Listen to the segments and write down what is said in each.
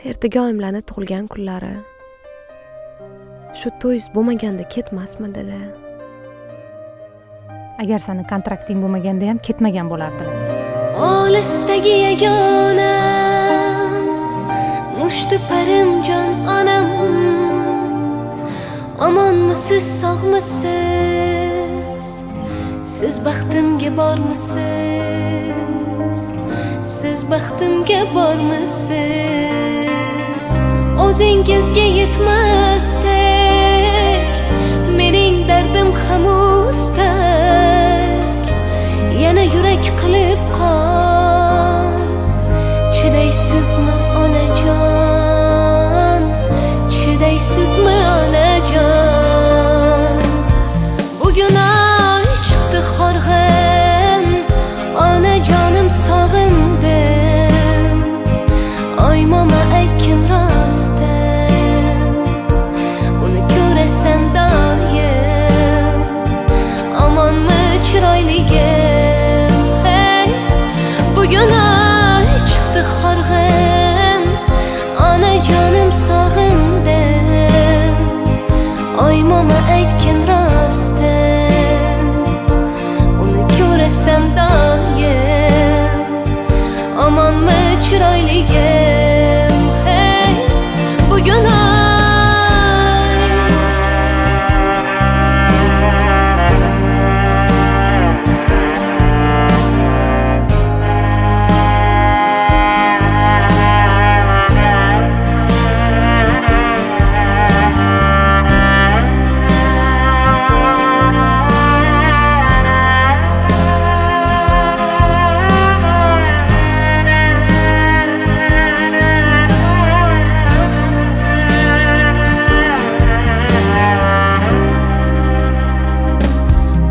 ertaga oyimlarni tug'ilgan kunlari. Shu to'y bo'lmaganda ketmasmidilar. Agar seni kontrakting bo'lmaganda ham ketmagan bo'lardilar. Olisdagi yagonam, mushti parimjon onam. Omonmisiz, sog'misiz? Siz baxtimga bormisiz? Siz baxtimga bormisiz? O'zingizga yetmasdek, mening dardim hamusdak. Yana yurak qilib qon, chidaysizmi onajon? Chidaysizmi onajon? Bugun oy chiqdi horg'in, onajonim sog'indim. Oy mama aytgin rostdan, uni ko'rasan doim. Omonmi chiroyligim? Hey, bugun oy chiqdi horg'in, onajonim sog'indim. Oy mama aytgin rostdan, uni ko'rasan doim. Omonmi chiroyligim? Hey, bugun oy.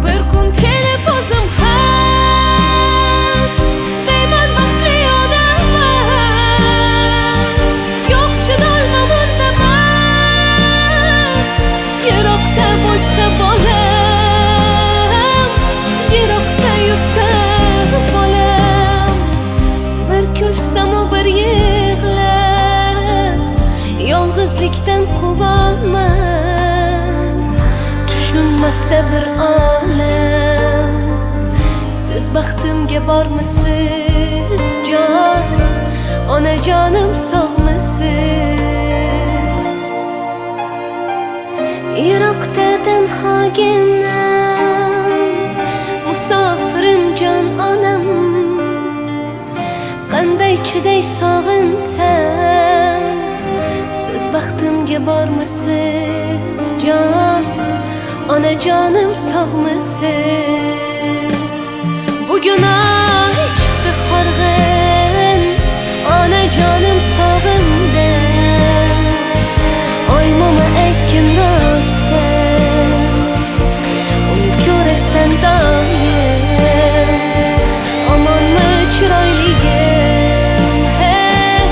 Bir kun kelib o'zim ham deyman baxtli odamman. Yo'q chidolmam undaman. Yiroqda bo'lsa bolam, yiroqda yursa bolam. Bir kulsamu bir yig'lab, yolg'izlikdan quvonman. Tushunmasa bir olam, siz baxtimga bormisiz jon? Onajonim sog'misiz? Yiroqda tanhoginam, musofirim jon onam. Qanday chiday sog'insam, siz baxtimga bormisiz jon? Onajonim sog'misiz? Bugun oy chiqdi horg'in, onajonim sog'indim. Oy mama aytgin rostdan, uni ko'rasan doim. Omonmi chiroyligim? Hey,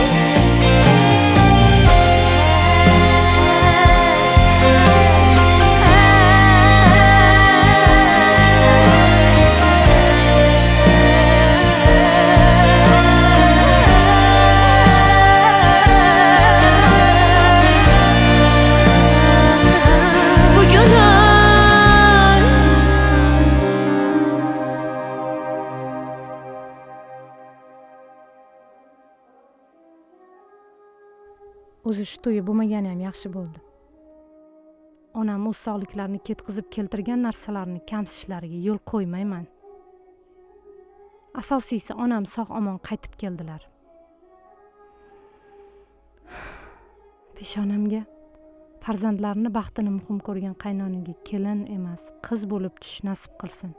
bugun oy. O'zi shu to'yi bo'lmagani ham yaxshi bo'ldi. Onam o'z sog'liklarini ketkizib keltirgan narsalarni kamsishlariga yo'l qo'ymayman. Asosiysi onam sog'-omon qaytib keldilar. Peshonamga farzandlarini baxtini muhim ko'rgan qaynonaga kelin emas, qiz bo'lib tush nasib qilsin.